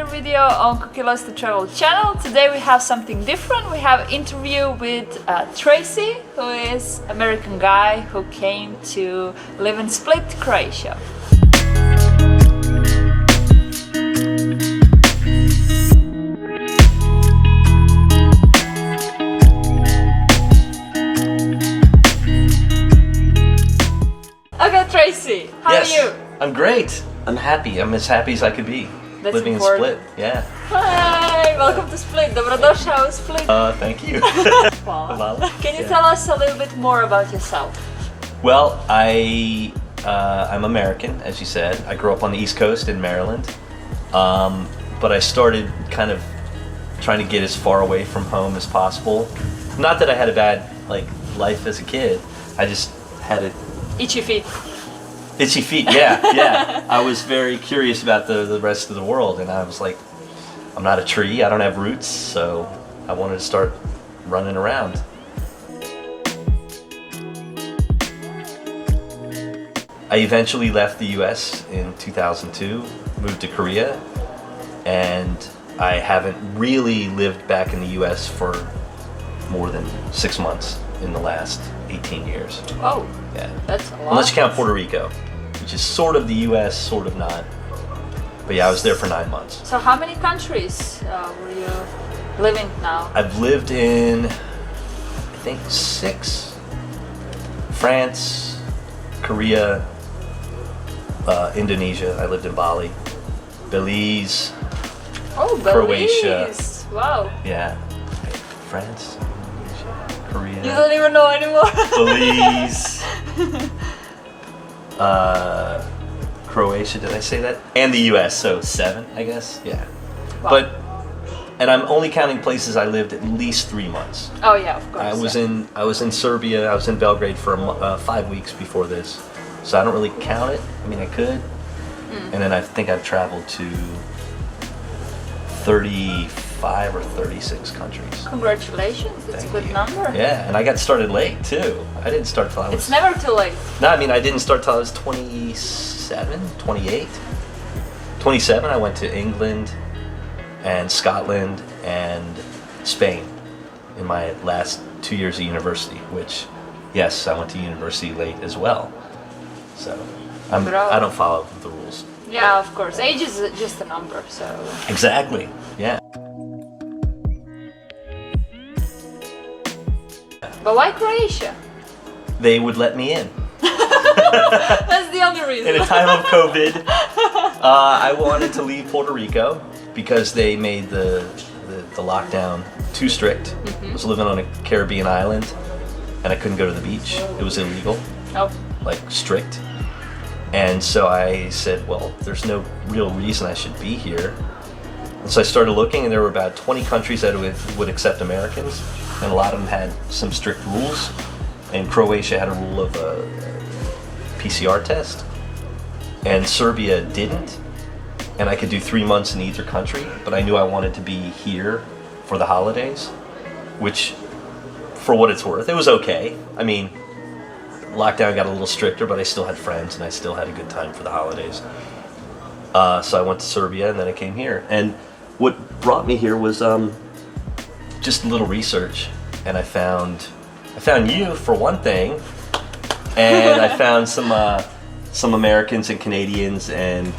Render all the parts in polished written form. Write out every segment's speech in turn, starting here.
another video on Cookie Loves to Travel channel. Today we have something different. We have an interview with Tracy, who is an American guy who came to live in Split, Croatia. Okay, Tracy, how are you? I'm great. I'm happy. I'm as happy as I could be. That's living important. in Split. Yeah. Hi, welcome to Split. Dobrodošao u Split. Thank you. Hvala. Can you tell us a little bit more about yourself? Well, I'm American, as you said. I grew up on the East Coast in Maryland, but I started kind of trying to get as far away from home as possible. Not that I had a bad life as a kid. I just had a Itchy feet. Itchy feet, yeah. I was very curious about the rest of the world, and I was like, I'm not a tree, I don't have roots, so I wanted to start running around. I eventually left the US in 2002, moved to Korea, and I haven't really lived back in the US for more than 6 months in the last 18 years. Oh, yeah. That's a lot. Unless you count Puerto Rico, which is sort of the US, sort of not. But yeah, I was there for 9 months. So how many countries were you living now? I've lived in, I think, 6. France, Korea, Indonesia. I lived in Bali. Belize. Oh, Croatia. Belize. Wow. Yeah. France, Korea. You don't even know anymore. Belize. Croatia, did I say that? And the US, so 7, I guess. Yeah. Wow. And I'm only counting places I lived at least 3 months. Oh yeah, of course. I was in Serbia. I was in Belgrade for 5 weeks before this, so I don't really count it. I mean, I could. And then I think I've traveled to 35 or 36 countries. Congratulations, that's a good number. Yeah, and I got started late too. I didn't start till I was... It's never too late. No, I mean, I didn't start till I was 27, 28. 27, I went to England and Scotland and Spain in my last 2 years of university, which, yes, I went to university late as well. So, I don't follow the rules. Yeah, of course. Age is just a number, so... Exactly, yeah. But why Croatia? They would let me in. That's the only reason. In a time of COVID, I wanted to leave Puerto Rico because they made the lockdown too strict. I was living on a Caribbean island and I couldn't go to the beach. It was illegal, strict. And so I said, well, there's no real reason I should be here. And so I started looking, and there were about 20 countries that would accept Americans, and a lot of them had some strict rules. And Croatia had a rule of a PCR test, and Serbia didn't. And I could do 3 months in either country, but I knew I wanted to be here for the holidays, which, for what it's worth, it was okay. I mean, lockdown got a little stricter, but I still had friends and I still had a good time for the holidays. So I went to Serbia and then I came here. And what brought me here was just a little research, and I found you for one thing, and I found some Americans and Canadians, and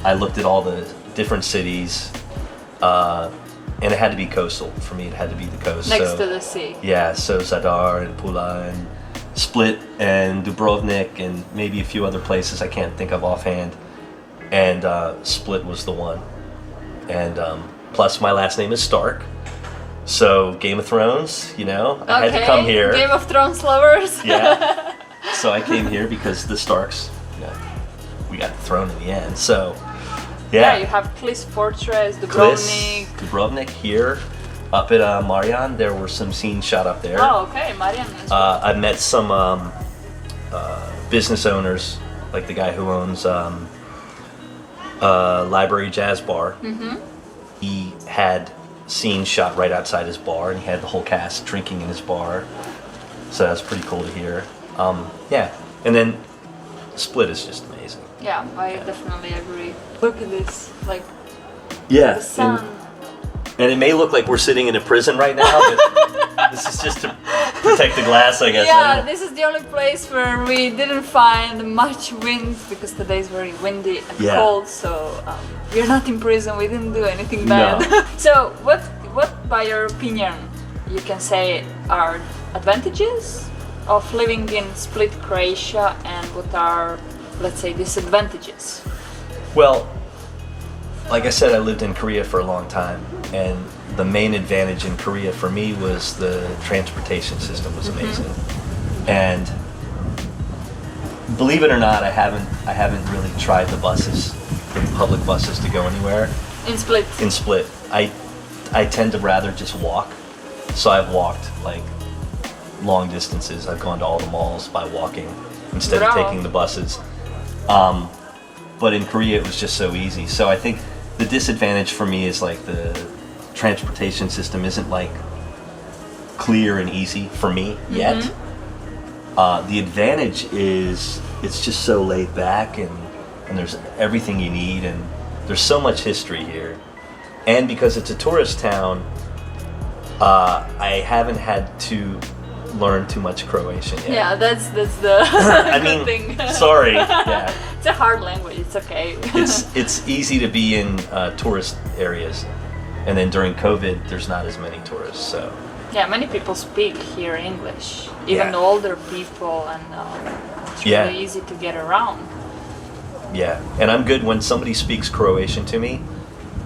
I looked at all the different cities, and it had to be coastal for me. It had to be the coast. Next to the sea. Yeah, so Zadar and Pula and Split and Dubrovnik and maybe a few other places I can't think of offhand, and Split was the one. And plus my last name is Stark, so Game of Thrones, you know, I had to come here. Game of Thrones lovers. Yeah, so I came here because the Starks, we got the throne in the end. So yeah, you have Klis Fortress, Dubrovnik here. Up at Marian, there were some scenes shot up there. Oh, okay, Marian as well. I met some business owners, like the guy who owns Library Jazz Bar. He had scenes shot right outside his bar, and he had the whole cast drinking in his bar. So that's pretty cool to hear. Yeah, and then Split is just amazing. Yeah, I definitely agree. Look at this, Yeah. The sun. And it may look like we're sitting in a prison right now, but this is just to protect the glass, I guess. Yeah, this is the only place where we didn't find much wind because today is very windy and cold. So we're not in prison. We didn't do anything bad. No. So what, by your opinion, you can say are advantages of living in Split, Croatia, and what are, let's say, disadvantages? Well, like I said, I lived in Korea for a long time, and the main advantage in Korea for me was the transportation system was amazing. And believe it or not, I haven't really tried the buses, the public buses, to go anywhere. In Split? In Split. I tend to rather just walk. So I've walked like long distances. I've gone to all the malls by walking instead of taking the buses. But in Korea it was just so easy. So I think the disadvantage for me is like the transportation system isn't like clear and easy for me yet. The advantage is it's just so laid back, and there's everything you need, and there's so much history here. And because it's a tourist town, I haven't had to learn too much Croatian yet. Yeah, that's the I good mean, thing. sorry. Yeah. It's a hard language. It's okay. It's easy to be in tourist areas, and then during COVID, there's not as many tourists. So yeah, many people speak here English, even older people, and it's really easy to get around. Yeah, and I'm good when somebody speaks Croatian to me,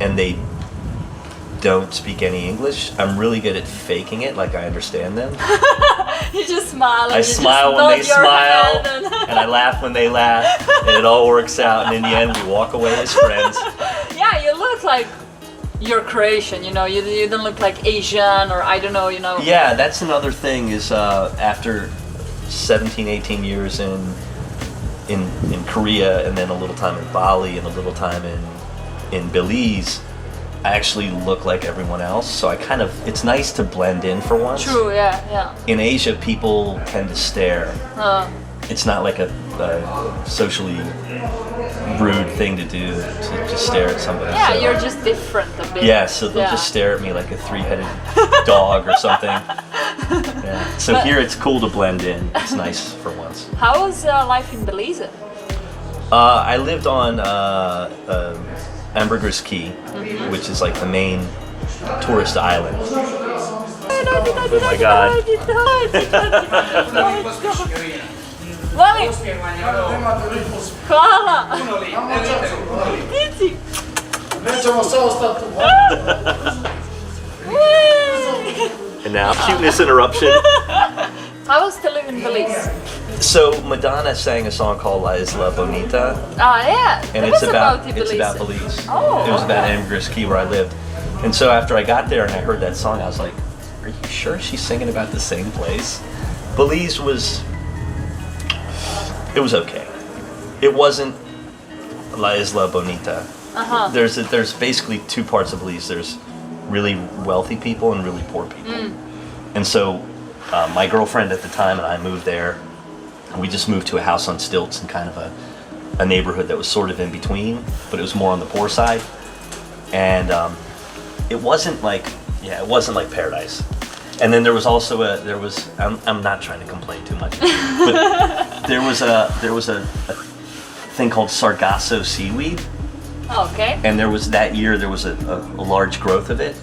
and they don't speak any English. I'm really good at faking it, like I understand them. You just smile. And I smile when they smile, and I laugh when they laugh, and it all works out. And in the end, we walk away as friends. Yeah, you look like you're Croatian. You know, you don't look like Asian or I don't know. You know. Yeah, that's another thing. Is after 17, 18 years in Korea, and then a little time in Bali, and a little time in Belize, I actually look like everyone else, so it's nice to blend in for once. True, yeah. In Asia, people tend to stare. It's not like a socially rude thing to do, to just stare at somebody. Yeah, so. you're just different a bit. Yeah, so they'll just stare at me like a three-headed dog or something. Yeah. So here it's cool to blend in. It's nice for once. How was life in Belize? I lived on Ambergris Key, which is like the main tourist island. Oh my god. Veli! Hvala! Tici! And now, cuteness interruption. How was to live in Belize? So Madonna sang a song called La Isla Bonita. Yeah. And it's about Belize. Oh, it was about Ambergris Key where I lived. And so after I got there and I heard that song, I was like, are you sure she's singing about the same place? Belize it was okay. It wasn't La Isla Bonita. There's basically two parts of Belize. There's really wealthy people and really poor people. And so my girlfriend at the time and I moved there. We just moved to a house on stilts in kind of a neighborhood that was sort of in between, but it was more on the poor side. And it wasn't like paradise. And then there was also I'm not trying to complain too much, but there was a thing called Sargasso seaweed. Okay. And there was a large growth of it.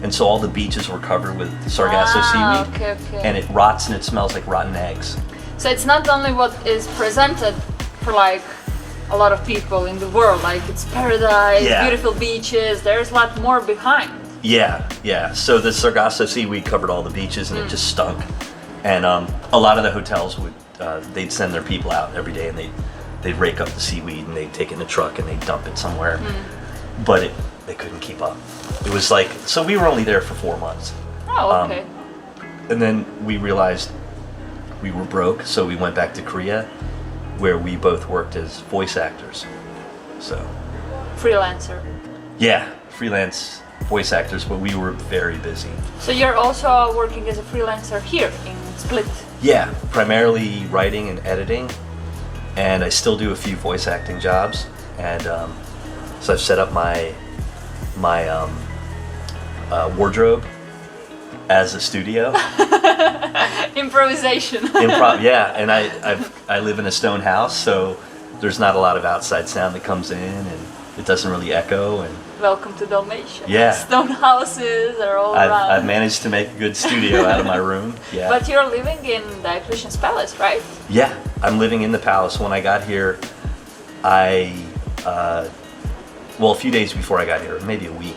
And so all the beaches were covered with Sargasso seaweed. Okay. And it rots and it smells like rotten eggs. So it's not only what is presented for like a lot of people in the world, like it's paradise, beautiful beaches, there's a lot more behind. Yeah. So the Sargasso seaweed covered all the beaches and it just stunk. And a lot of the hotels they'd send their people out every day and they'd rake up the seaweed and they'd take it in a truck and they'd dump it somewhere. But they couldn't keep up. It was like, so we were only there for 4 months. Oh, okay. And then we realized we were broke, so we went back to Korea, where we both worked as voice actors. So Freelancer. Yeah, freelance voice actors, but we were very busy. So you're also working as a freelancer here in Split? Yeah, primarily writing and editing, and I still do a few voice acting jobs. And so I've set up my my wardrobe as a studio. Improvisation. Improv, yeah. And I live in a stone house, so there's not a lot of outside sound that comes in, and it doesn't really echo. And welcome to Dalmatia. Yeah. Stone houses are all around. I've managed to make a good studio out of my room. Yeah. But you're living in Diocletian's palace, right? Yeah, I'm living in the palace. When I got here, well, a few days before I got here, maybe a week,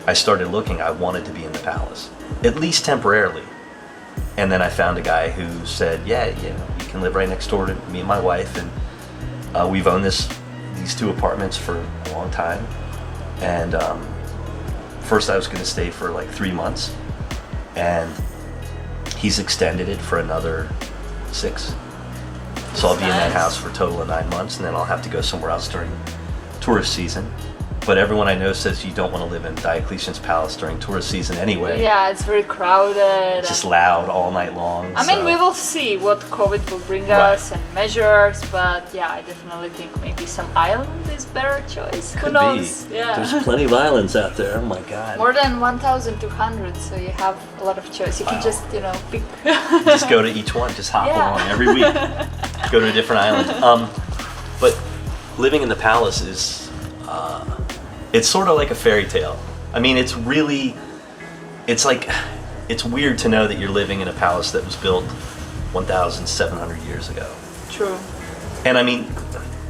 I started looking. I wanted to be in the palace, at least temporarily. And then I found a guy who said, yeah, you can live right next door to me and my wife. And we've owned these 2 apartments for a long time. And first I was going to stay for like 3 months. And he's extended it for another 6. So I'll be in that house for a total of 9 months. And then I'll have to go somewhere else during tourist season. But everyone I know says you don't want to live in Diocletian's palace during tourist season anyway. Yeah, it's very crowded. It's just loud all night long. I mean, we will see what COVID will bring us and measures, but yeah, I definitely think maybe some island is better choice. Who knows? Yeah. There's plenty of islands out there. Oh my God. More than 1,200, so you have a lot of choice. You can just, pick. Just go to each one. Just hop along every week. Go to a different island. But living in the palace is. It's sort of like a fairy tale. I mean, it's weird to know that you're living in a palace that was built 1,700 years ago. True. And I mean,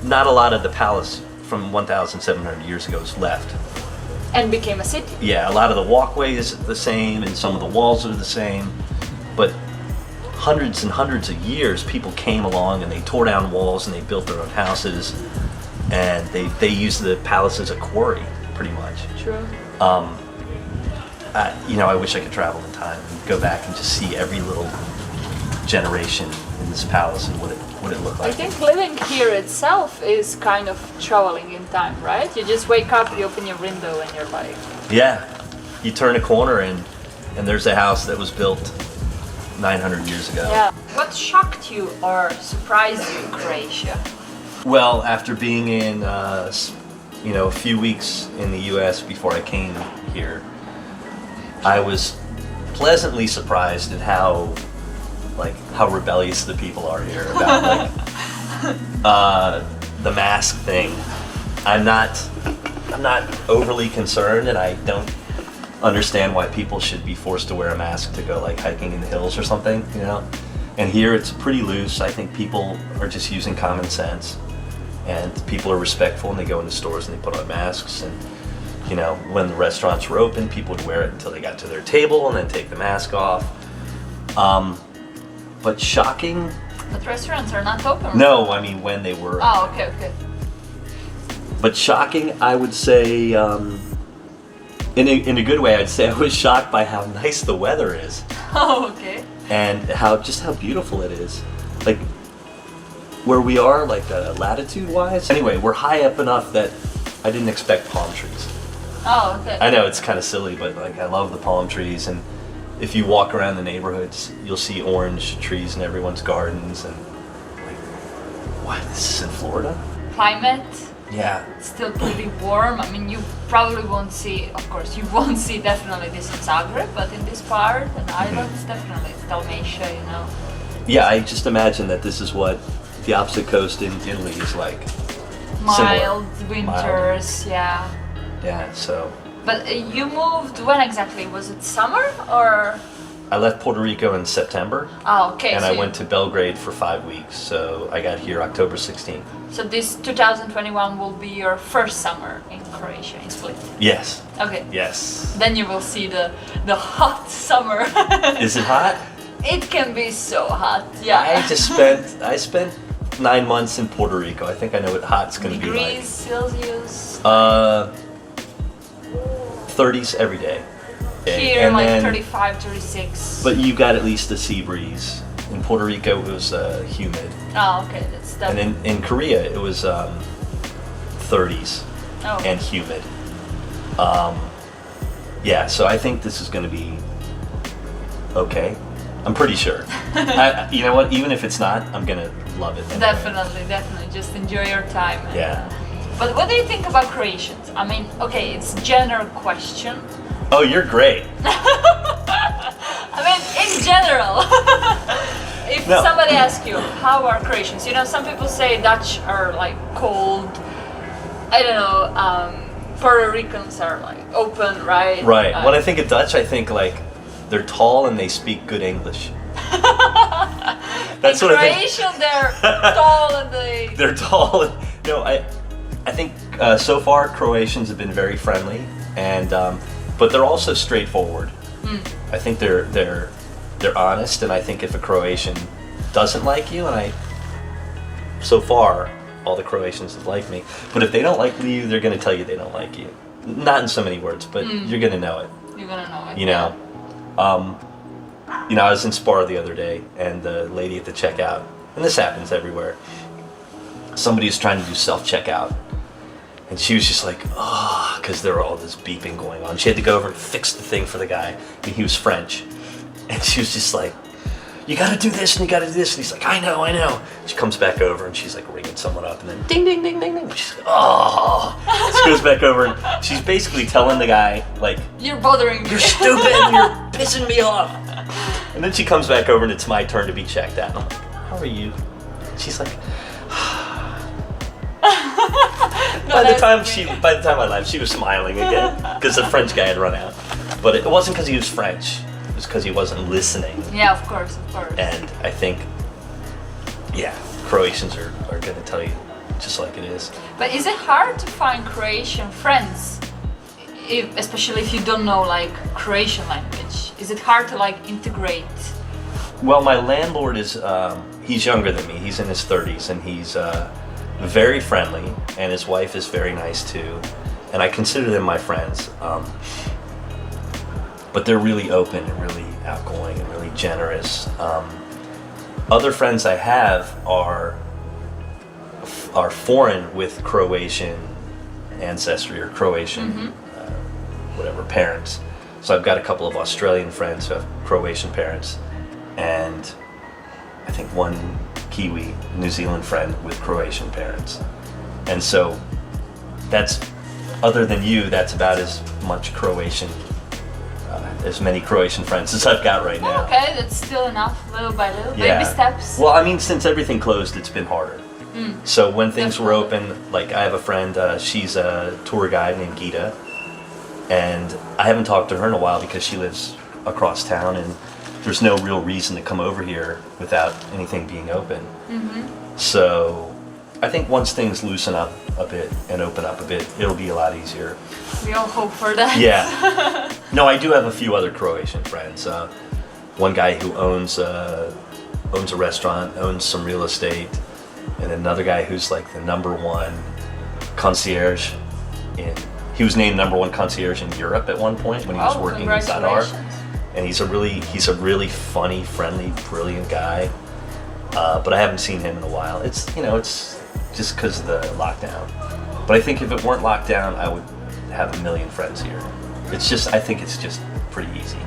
not a lot of the palace from 1,700 years ago is left. And became a city. Yeah, a lot of the walkways are the same, and some of the walls are the same. But hundreds and hundreds of years, people came along and they tore down walls and they built their own houses. And they use the palace as a quarry, pretty much. True. I wish I could travel in time and go back and just see every little generation in this palace and what it looked like. I think living here itself is kind of traveling in time, right? You just wake up, you open your window, and you're like... Yeah. You turn a corner and there's a house that was built 900 years ago. Yeah. What shocked you or surprised you in Croatia? Well, after being in, a few weeks in the U.S. before I came here, I was pleasantly surprised at how rebellious the people are here about the mask thing. I'm not overly concerned, and I don't understand why people should be forced to wear a mask to go hiking in the hills or something, And here it's pretty loose. I think people are just using common sense. And people are respectful, and they go into stores and they put on masks. And when the restaurants were open, people would wear it until they got to their table and then take the mask off. But shocking. But restaurants are not open. No, I mean when they were. Oh, okay. But shocking, I would say, in a good way, I'd say I was shocked by how nice the weather is. Oh, okay. And how beautiful it is. Where we are, latitude-wise. Anyway, we're high up enough that I didn't expect palm trees. Oh, okay. I know it's kind of silly, but I love the palm trees. And if you walk around the neighborhoods, you'll see orange trees in everyone's gardens. And what? This is in Florida? Climate. Yeah. It's still pretty warm. I mean, you probably won't see. Of course, you won't see definitely this in Zagreb, but in this part, an islands, definitely it's Dalmatia. Yeah, I just imagine that this is what the opposite coast in Italy is like. Mild winters, yeah. Yeah, so. But you moved when exactly? Was it summer or? I left Puerto Rico in September. Oh, okay. And I went to Belgrade for 5 weeks, so I got here October 16th. So this 2021 will be your first summer in Croatia, in Split? Yes. Okay. Yes. Then you will see the hot summer. Is it hot? It can be so hot, yeah. I spent 9 months in Puerto Rico. I think I know what hot's going to be like. Degrees Celsius? 30s every day. Here, and then, 35, 36. But you got at least a sea breeze. In Puerto Rico, it was humid. Oh, okay, that's And in Korea, it was 30s and humid. Yeah, so I think this is going to be okay. I'm pretty sure. You know what? Even if it's not, I'm going to love it. Anyway. Definitely. Just enjoy your time. Yeah. But what do you think about Croatians? I mean, okay, it's a general question. Oh, you're great. I mean, in general. If somebody asks you, how are Croatians? You know, some people say Dutch are like cold. I don't know. Puerto Ricans are like open, right? Right. When I think of Dutch, I think like they're tall and they speak good English. That's in what Croatia, I think. they're tall and they. They're tall. No, I think so far Croatians have been very friendly, and but they're also straightforward. I think they're honest, and I think if a Croatian doesn't like you, and so far all the Croatians have liked me, but if they don't like you, they're going to tell you they don't like you. Not in so many words, but you're going to know it. You're gonna know it. You know. I was in Spar the other day, and the lady at the checkout, and this happens everywhere, somebody was trying to do self-checkout, and she was just like, oh, because there were all this beeping going on. She had to go over and fix the thing for the guy, and he was French, and she was just like, you gotta do this, and you gotta do this, and he's like, I know. She comes back over, and she's like ringing someone up, and then ding, ding, ding, ding, ding. She's like, oh. She goes back over, and she's basically telling the guy, like, you're bothering me. You're stupid, you're pissing me off. And then she comes back over, and it's my turn to be checked out. I'm like, how are you? She's like, by the time I left, she was smiling again because the French guy had run out. But it wasn't because he was French; it was because he wasn't listening. Yeah, of course. And I think, yeah, Croatians are going to tell you just like it is. But is it hard to find Croatian friends, especially if you don't know like Croatian language? Is it hard to like integrate? Well, my landlord is he's younger than me. He's in his 30s, and he's very friendly, and his wife is very nice too, and I consider them my friends. But they're really open and really outgoing and really generous. Other friends I have are foreign with Croatian ancestry or Croatian whatever parents. So I've got a couple of Australian friends who have Croatian parents, and I think one Kiwi, New Zealand friend with Croatian parents. And so that's, other than you, that's about as much Croatian, as many Croatian friends as I've got right now. Okay, that's still enough, little by little, baby steps. Well, I mean, since everything closed, it's been harder. So when things were open, like I have a friend, she's a tour guide named Gita, and I haven't talked to her in a while because she lives across town, and there's no real reason to come over here without anything being open. So I think once things loosen up a bit and open up a bit, it'll be a lot easier. We all hope for that. Yeah. No, I do have a few other Croatian friends. One guy who owns a restaurant, owns some real estate, and another guy who's like the #1 concierge he was named #1 concierge in Europe at one point when he was working in Zadar. And he's a really funny, friendly, brilliant guy. But I haven't seen him in a while. It's just because of the lockdown. But I think if it weren't locked down, I would have a million friends here. I think it's just pretty easy.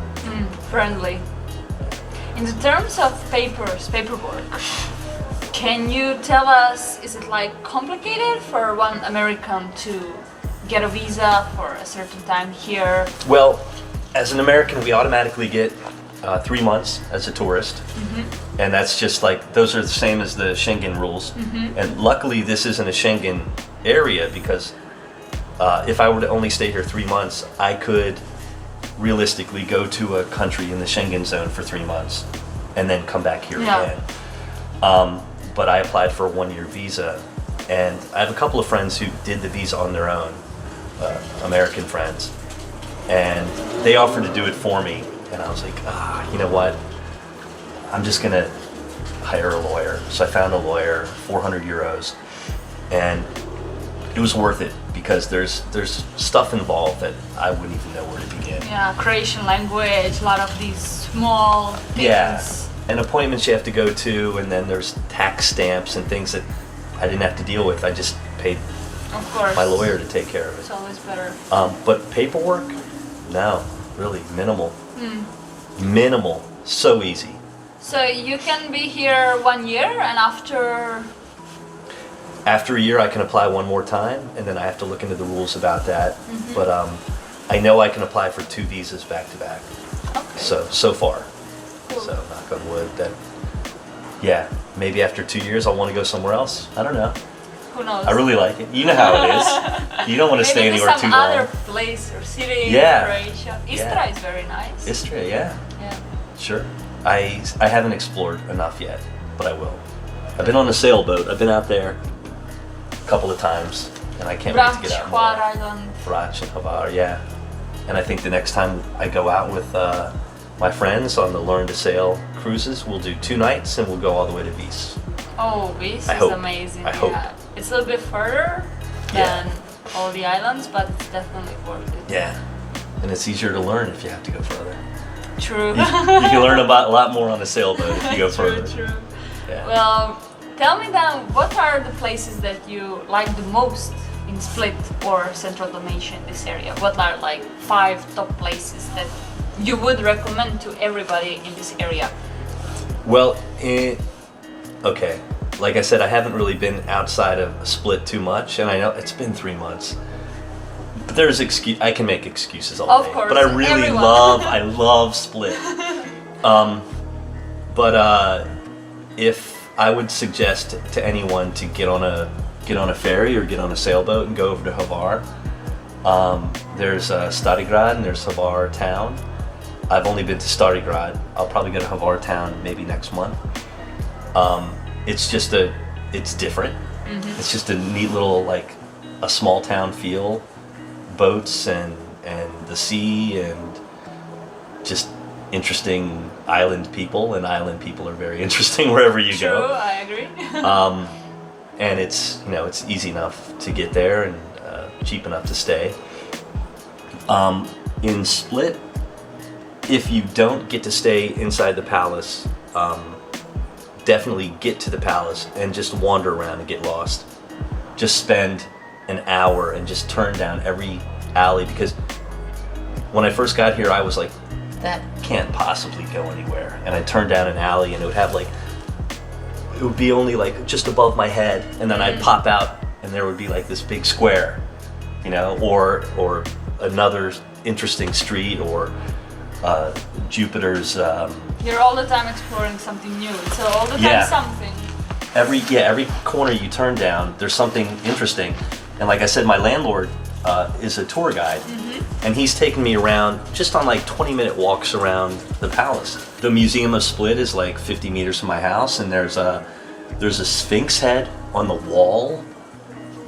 Friendly. In the terms of paperwork, can you tell us, is it like complicated for one American to get a visa for a certain time here? Well, as an American, we automatically get 3 months as a tourist, and that's just like, those are the same as the Schengen rules. And luckily, this isn't a Schengen area because if I were to only stay here 3 months, I could realistically go to a country in the Schengen zone for 3 months and then come back here again. But I applied for a 1-year visa, and I have a couple of friends who did the visa on their own, American friends, and they offered to do it for me, and I was like, you know what? I'm just gonna hire a lawyer. So I found a lawyer, 400 euros, and it was worth it because there's stuff involved that I wouldn't even know where to begin. Yeah, Croatian language, a lot of these small things. Yeah, and appointments you have to go to, and then there's tax stamps and things that I didn't have to deal with. I just paid my lawyer to take care of it. It's always better. But paperwork, no, really minimal. Minimal, so easy. So you can be here 1 year, and after After a year, I can apply one more time, and then I have to look into the rules about that. But I know I can apply for 2 visas back to back. Okay. So far. Cool. So knock on wood. That, yeah, maybe after 2 years I'll want to go somewhere else. I don't know. Who knows? I really like it. You know how it is. You don't want to stay anywhere too long. Maybe some other place or city in Croatia. Istra is very nice. Istra, yeah. Yeah. Sure. I haven't explored enough yet, but I will. I've been on a sailboat. I've been out there a couple of times, and I can't wait to get out more. Hvar Island. Brač and Hvar, yeah. And I think the next time I go out with my friends on the Learn to Sail cruises, we'll do 2 nights and we'll go all the way to Vis. Oh, Vis I is hope. amazing. I hope. It's a little bit further than all the islands, but it's definitely worth it. Yeah. And it's easier to learn if you have to go further. True. You can learn about a lot more on a sailboat if you go further. True. Yeah. Well, tell me then, what are the places that you like the most in Split or Central Dalmatia in this area? What are like 5 top places that you would recommend to everybody in this area? Well, okay. Like I said, I haven't really been outside of Split too much, and I know it's been 3 months. But there's I can make excuses all day. Of course, but I really I love Split. If I would suggest to anyone to get on a ferry or get on a sailboat and go over to Hvar, there's Starigrad and there's Hvar town. I've only been to Starigrad. I'll probably go to Hvar town maybe next month. It's different. It's just a neat little, like, a small town feel. Boats and the sea and just interesting island people, and island people are very interesting wherever you go. True, I agree. And it's easy enough to get there and cheap enough to stay. In Split, if you don't get to stay inside the palace, definitely get to the palace and just wander around and get lost. Just spend an hour and just turn down every alley, because when I first got here I was like, that can't possibly go anywhere, and I turned down an alley and it would be only like just above my head, and then I'd pop out and there would be like this big square, or another interesting street, or Jupiter's. You're all the time exploring something new, so all the time something. Every corner you turn down, there's something interesting. And like I said, my landlord is a tour guide, and he's taken me around just on like 20-minute walks around the palace. The Museum of Split is like 50 meters from my house, and there's a Sphinx head on the wall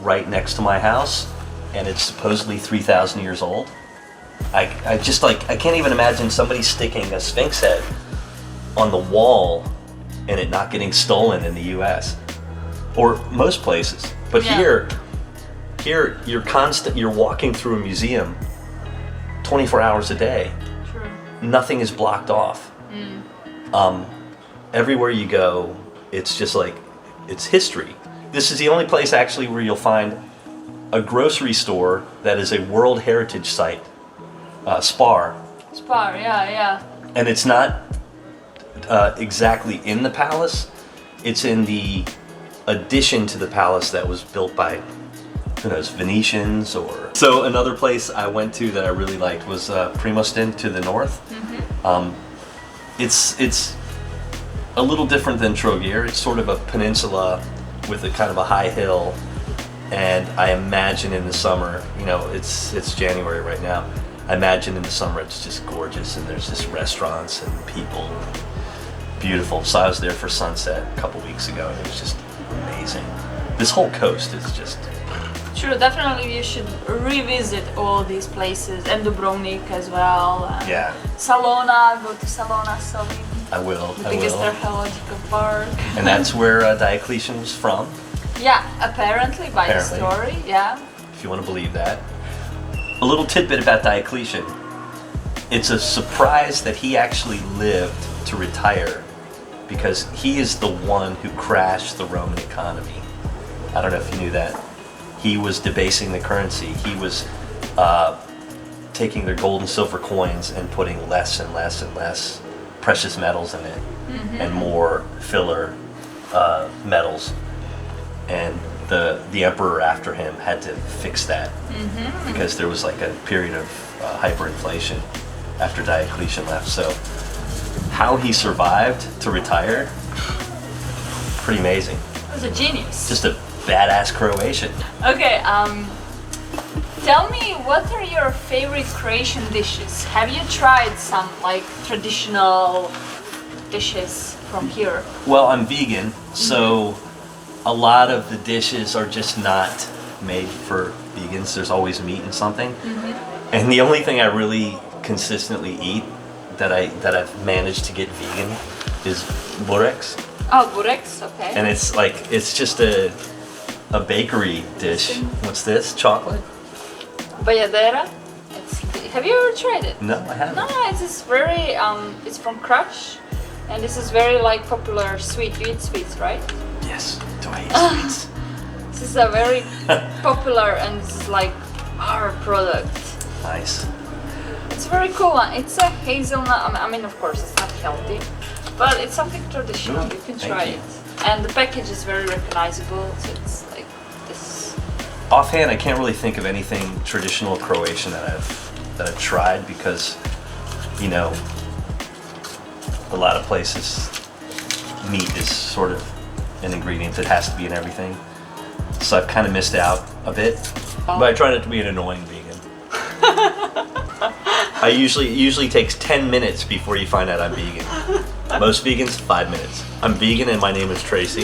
right next to my house, and it's supposedly 3,000 years old. I can't even imagine somebody sticking a Sphinx head on the wall and it not getting stolen in the US or most places. But here you're walking through a museum 24 hours a day. True. Nothing is blocked off. Everywhere you go, it's just like, it's history. This is the only place actually where you'll find a grocery store that is a World Heritage Site, Spar. Spar, yeah. And it's not exactly in the palace. It's in the addition to the palace that was built by, who knows, Venetians or... So another place I went to that I really liked was Primostin to the north. It's a little different than Trogir. It's sort of a peninsula with a kind of a high hill. And I imagine in the summer, it's January right now. I imagine in the summer it's just gorgeous, and there's just restaurants and people. Beautiful. So I was there for sunset a couple weeks ago, and it was just amazing. This whole coast is just... True, definitely you should revisit all these places, and Dubrovnik as well. Yeah. Salona, go to Salona, Solin. I will. The biggest archaeological park. And that's where Diocletian was from. Yeah, apparently by the story, yeah. If you want to believe that. A little tidbit about Diocletian. It's a surprise that he actually lived to retire, because he is the one who crashed the Roman economy. I don't know if you knew that. He was debasing the currency. He was taking their gold and silver coins and putting less and less and less precious metals in it, and more filler metals. And the emperor after him had to fix that because there was like a period of hyperinflation after Diocletian left. So how he survived to retire, pretty amazing. He was a genius. Just a badass Croatian. Okay, tell me, what are your favorite Croatian dishes? Have you tried some like traditional dishes from here? Well, I'm vegan, so a lot of the dishes are just not made for vegans. There's always meat in something. And the only thing I really consistently eat that I've managed to get vegan is bureks. Oh, bureks, okay. And it's just a bakery dish. What's this? Chocolate? Bayadera. Have you ever tried it? No, I haven't. No, it's this very it's from Crush, and this is very like popular sweet. You eat sweets, right? Yes. Do I eat sweets? This is a very popular, and this is like our product. Nice. It's a very cool one. It's a hazelnut. I mean, of course, it's not healthy, but it's something traditional. You can try it, and the package is very recognizable. So it's like this. Offhand, I can't really think of anything traditional Croatian that I've tried because, you know, a lot of places meat is sort of an ingredient that has to be in everything. So I've kind of missed out a bit, but I try not to be an annoying vegan. It usually takes 10 minutes before you find out I'm vegan. Most vegans, 5 minutes. I'm vegan and my name is Tracy.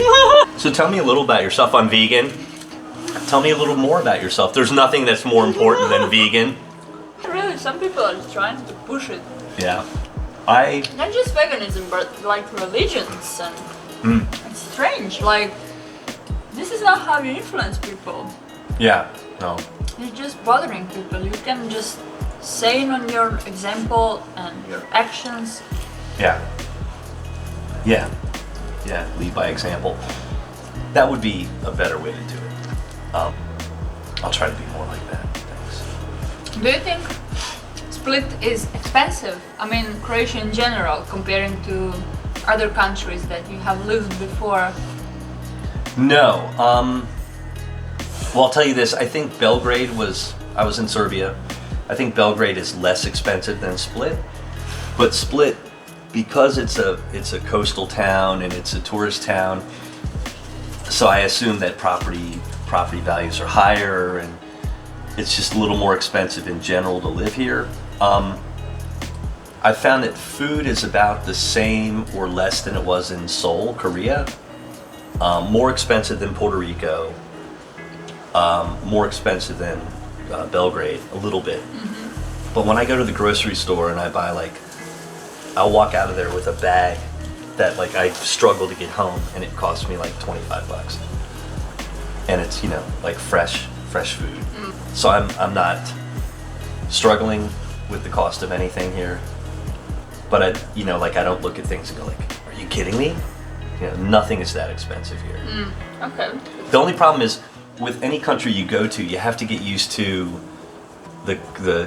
So tell me a little about yourself. I'm vegan. Tell me a little more about yourself. There's nothing that's more important than vegan. Really, some people are trying to push it. Yeah. Not just veganism, but like religions, and it's strange. Like, this is not how you influence people. Yeah, no. You're just bothering people. You can just say on your example and your actions. Yeah. Yeah. Yeah, lead by example. That would be a better way to do it. I'll try to be more like that. Thanks. Do you think Split is expensive? I mean, Croatia in general, comparing to other countries that you have lived before. No. Well, I'll tell you this. I think I was in Serbia. I think Belgrade is less expensive than Split. But Split, because it's a coastal town and it's a tourist town, so I assume that property values are higher and it's just a little more expensive in general to live here. I found that food is about the same or less than it was in Seoul, Korea. More expensive than Puerto Rico. More expensive than Belgrade, a little bit. But when I go to the grocery store and I buy I'll walk out of there with a bag that I struggle to get home and it costs me like $25. And it's, like fresh food. So I'm not struggling with the cost of anything here. But I don't look at things and go are you kidding me? Nothing is that expensive here. Okay. The only problem is with any country you go to, you have to get used to the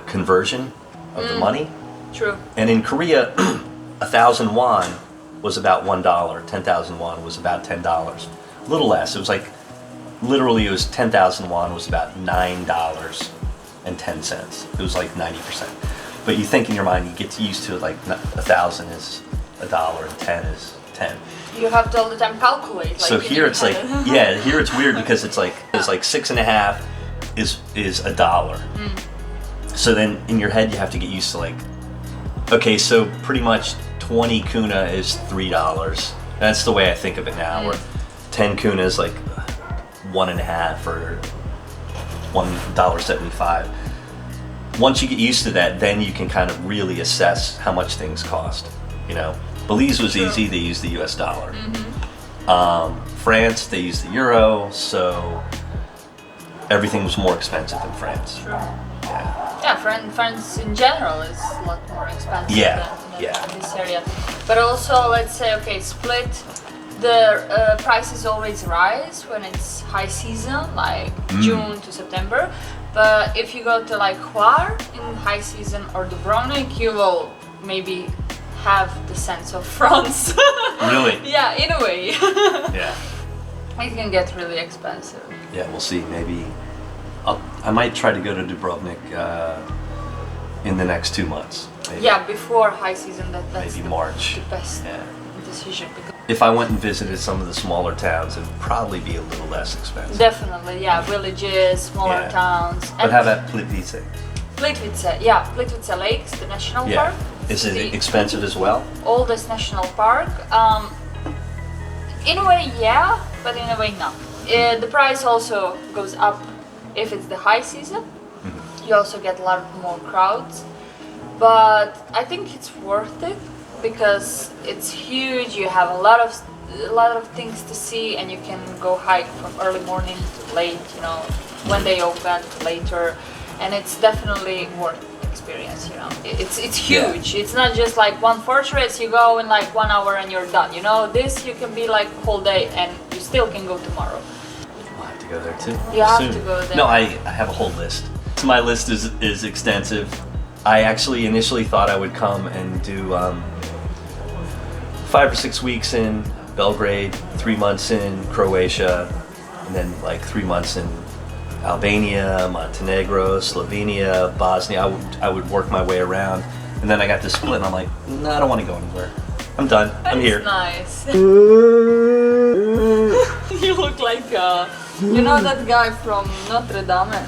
conversion of the money. True. And in Korea, 1,000 won was about $1. 10,000 won was about $10. A little less. It was literally it was 10,000 won was about $9.10. It was like 90%. But you think in your mind, you get used to 1,000 is $1 and 10 is 10. You have to all the time calculate. So here it's here it's weird because it's 6.5 is $1. So then in your head you have to get used to okay, so pretty much 20 kuna is $3. That's the way I think of it now, where 10 kuna is $1.50 or $1.75. Once you get used to that, then you can kind of really assess how much things cost. Belize was easy, they used the US dollar. France, they used the euro, so everything was more expensive in France. True. Yeah, France in general is a lot more expensive than this area. But also, let's say, okay, Split, the prices always rise when it's high season, like June to September. But if you go to Hvar in high season or Dubrovnik, you will maybe have the sense of France. Really? Yeah, in a way. Yeah. It can get really expensive. Yeah, we'll see. Maybe I might try to go to Drvenik in the next 2 months. Maybe. Yeah, before high season, that's Maybe March. the best Yeah. decision. Because If I went and visited some of the smaller towns, it would probably be a little less expensive. definitely, yeah, villages, smaller Yeah. towns. But how about Plitvice? Plitvice? Yeah, Plitvice Lakes, the national Yeah. park. Is it The expensive as well? oldest national park. In a way, yeah, but in a way, no. The price also goes up if it's the high season. You also get a lot more crowds, but I think it's worth it because it's huge. You have a lot of things to see, and you can go hike from early morning to late. You know, when they open later, and it's definitely worth experience. You know, it's huge. It's not just like one fortress. You go in like 1 hour and you're done. You know, this you can be like whole day, and you still can go tomorrow. I'll have to go there too. You have soon. to go there. No, I have a whole list. My list is extensive. I actually initially thought I would come and do 5 or 6 weeks in Belgrade, 3 months in Croatia, and then like 3 months in Albania, Montenegro, Slovenia, Bosnia. I would work my way around, and then I got this split, and I'm like, no, I don't want to go anywhere. I'm done. I'm here. Nice. You look like you know that guy from Notre Dame.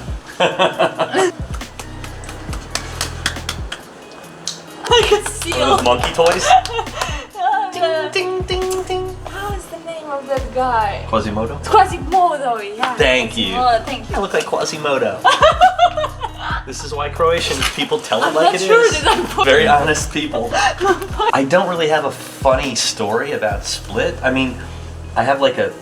Like a seal. Those monkey toys? Ding, Ding, ding, ding. How is the name of that guy? Quasimodo? Quasimodo, yeah. Thank you. Quasimodo, thank I you. look like Quasimodo. This is why Croatian people tell it I'm like not it sure is. that I'm putting- Very honest people. I don't really have a funny story about Split. I mean, I have like a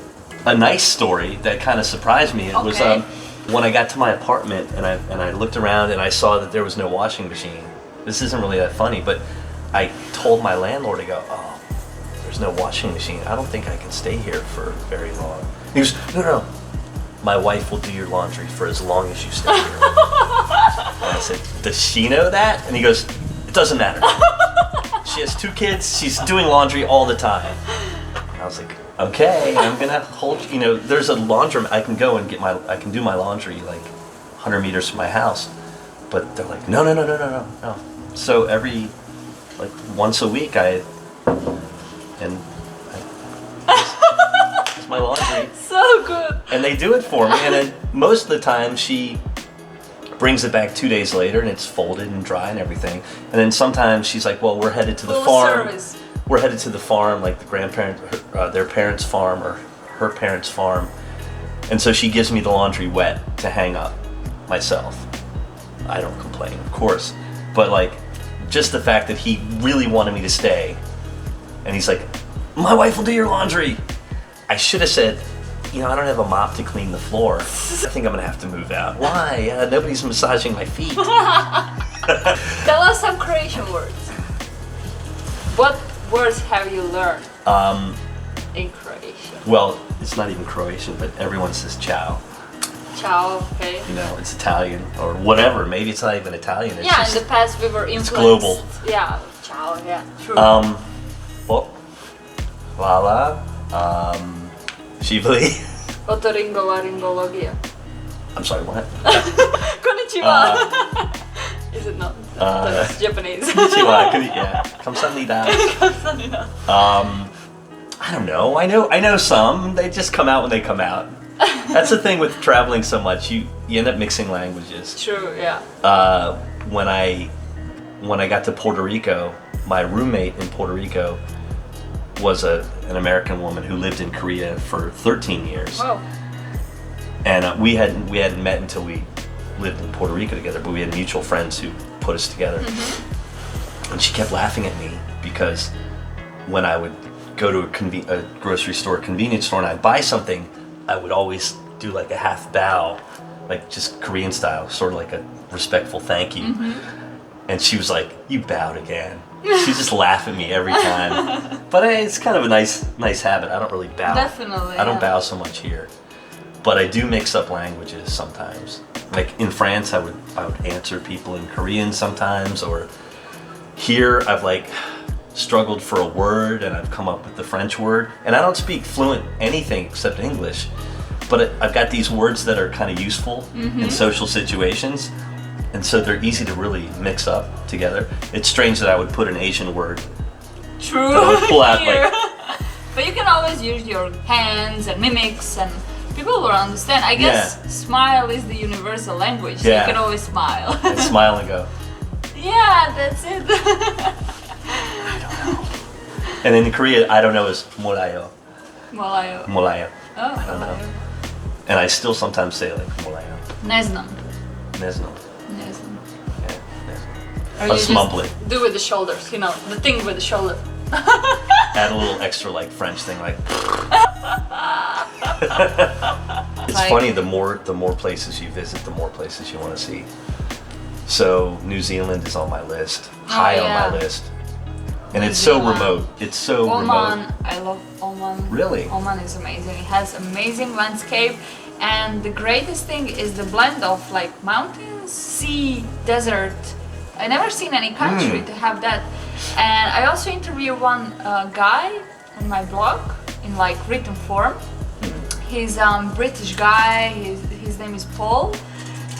nice story that kind of surprised me. It was Okay. when I got to my apartment and I looked around and I saw that there was no washing machine. This isn't really that funny, but I told my landlord, I go, oh, there's no washing machine. I don't think I can stay here for very long. He goes, no. My wife will do your laundry for as long as you stay here. And I said, does she know that? And he goes, it doesn't matter. She has 2 kids. She's doing laundry all the time. And I was like, okay, I'm gonna hold. You know, there's a laundromat. I can go and I can do my laundry like 100 meters from my house. But they're like, no. So every like once a week, it's my laundry. So good. And they do it for me, and then most of the time she brings it back 2 days later and it's folded and dry and everything. And then sometimes she's like, well, we're headed to the Full farm. service. We're headed to the farm, like the their parents' farm or her parents' farm. And so she gives me the laundry wet to hang up myself. I don't complain, of course. But like, just the fact that he really wanted me to stay. And he's like, my wife will do your laundry. I should have said, you know, I don't have a mop to clean the floor. I think I'm gonna have to move out. Why? Nobody's massaging my feet. Tell us some Croatian words. What words have you learned in Croatian? Well, it's not even Croatian, but everyone says ciao. Ciao, okay. You know, it's Italian or whatever. Maybe it's not even Italian. It's Yeah, just, in the past we were influenced. global. Yeah, ciao, yeah, true. Oh, Lala, Shivali. Otoringolaryngologia. I'm sorry, what? Konnichiwa. Is it not? That's Japanese. Konnichiwa, yeah. Kamsahamnida. I don't know. I know some. They just come out when they come out. That's the thing with traveling so much. You end up mixing languages. True, yeah. When I got to Puerto Rico, my roommate in Puerto Rico was an American woman who lived in Korea for 13 years. Wow. And we hadn't met until we lived in Puerto Rico together, but we had mutual friends who put us together. Mm-hmm. And she kept laughing at me because when I would go to a grocery store, convenience store, and I'd buy something, I would always do like a half bow, like just Korean style, sort of like a respectful thank you. Mm-hmm. And she was like, you bowed again. She just laughed at me every time. But it's kind of a nice habit. I don't really bow. Definitely. I don't bow so much here. But I do mix up languages sometimes. Like in France, I would answer people in Korean sometimes, or here I've like struggled for a word and I've come up with the French word. And I don't speak fluent anything except English, but I've got these words that are kind of useful in social situations. And so they're easy to really mix up together. It's strange that I would put an Asian word. True. That I would pull out like, but you can always use your hands and mimics and people will understand. I guess smile is the universal language, so you can always smile. And smile and go. Yeah, that's it. I don't know. And in Korea, I don't know is 몰라요. Malayo. 몰라요. Oh, I don't know. And I still sometimes say like 몰라요. Ne znam. Ne znam. Ne znam. Yeah, ne znam. Or I'll you just just mumble it. do with the shoulders, you know, the thing with the shoulder. Add a little extra like French thing like. It's funny, the more places you visit, the more places you want to see. So New Zealand is on my list, high on my list. And it's so remote. It's so Oman, remote. I love Oman. Really? Oman is amazing. It has amazing landscape, and the greatest thing is the blend of like mountains, sea, desert. I never seen any country to have that. And I also interview one guy on my blog in like written form. He's a British guy. His name is Paul,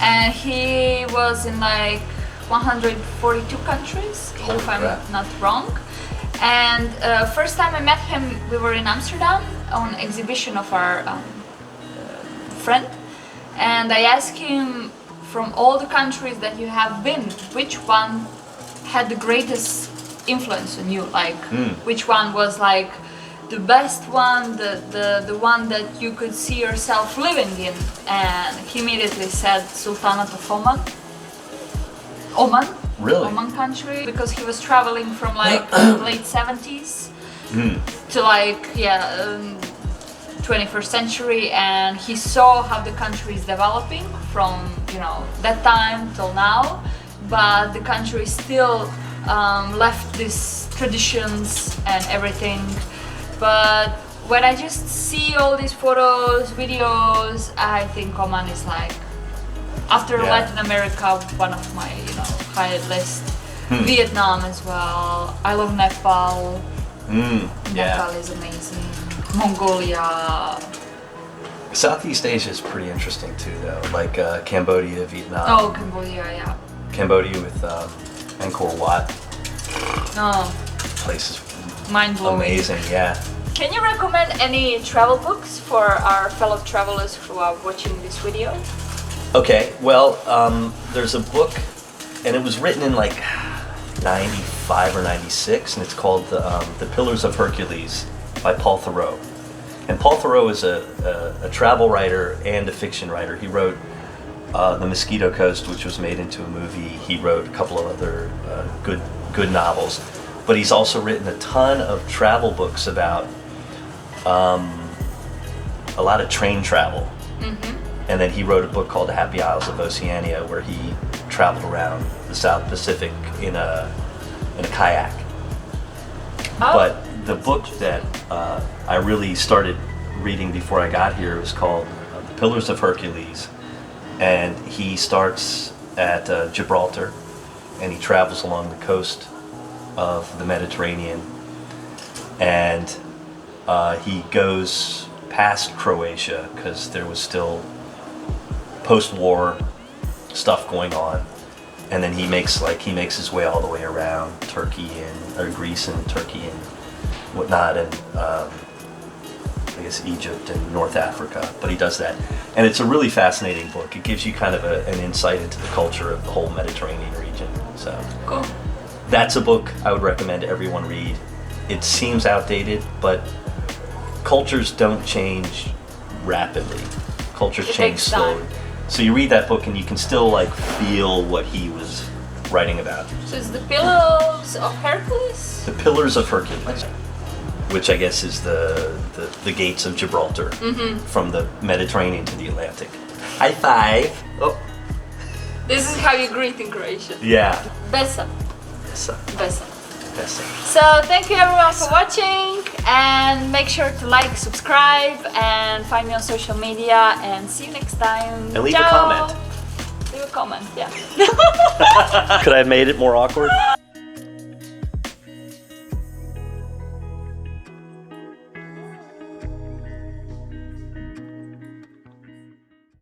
and he was in like 142 countries, if I'm not wrong. And first time I met him, we were in Amsterdam on exhibition of our friend, and I asked him, from all the countries that you have been, which one had the greatest influence on you? Like, which one was like the best one, the one that you could see yourself living in? And he immediately said Sultanate of Oman. Oman. Really? Oman country, because he was traveling from like late 70s to like 21st century, and he saw how the country is developing from that time till now, but the country still left these traditions and everything. But when I just see all these photos, videos, I think Oman is like, after Latin America, one of my high list. Vietnam as well. I love Nepal. Nepal is amazing. Mongolia. Southeast Asia is pretty interesting too, though. Like Cambodia, Vietnam. Oh, Cambodia, yeah. Cambodia with Angkor Wat. Oh, Place is mind-blowing. amazing. Yeah. Can you recommend any travel books for our fellow travelers who are watching this video? Okay, well, there's a book, and it was written in like 95 or 96, and it's called The Pillars of Hercules by Paul Theroux. And Paul Theroux is a travel writer and a fiction writer. He wrote The Mosquito Coast, which was made into a movie. He wrote a couple of other good novels. But he's also written a ton of travel books about a lot of train travel. And then he wrote a book called The Happy Isles of Oceania, where he traveled around the South Pacific in a kayak. Oh. But the book that I really started reading before I got here was called The Pillars of Hercules. And he starts at Gibraltar, and he travels along the coast of the Mediterranean. And he goes past Croatia, because there was still post-war stuff going on, and then he makes his way all the way around Turkey or Greece and Turkey and whatnot, and I guess Egypt and North Africa. But he does that, and it's a really fascinating book. It gives you kind of an insight into the culture of the whole Mediterranean region. So Cool. That's a book I would recommend everyone read. It seems outdated, but cultures don't change rapidly. Cultures change slowly. So you read that book and you can still like feel what he was writing about. So it's The Pillars of Hercules? The Pillars of Hercules, which I guess is the gates of Gibraltar from the Mediterranean to the Atlantic. High five. Oh. This is how you greet in Croatian. Yeah. Besa. Besa. Besa. Besa. So thank you everyone for watching, and make sure to like, subscribe, and find me on social media, and see you next time. And leave Ciao. a comment. Leave a comment, yeah. Could I have made it more awkward?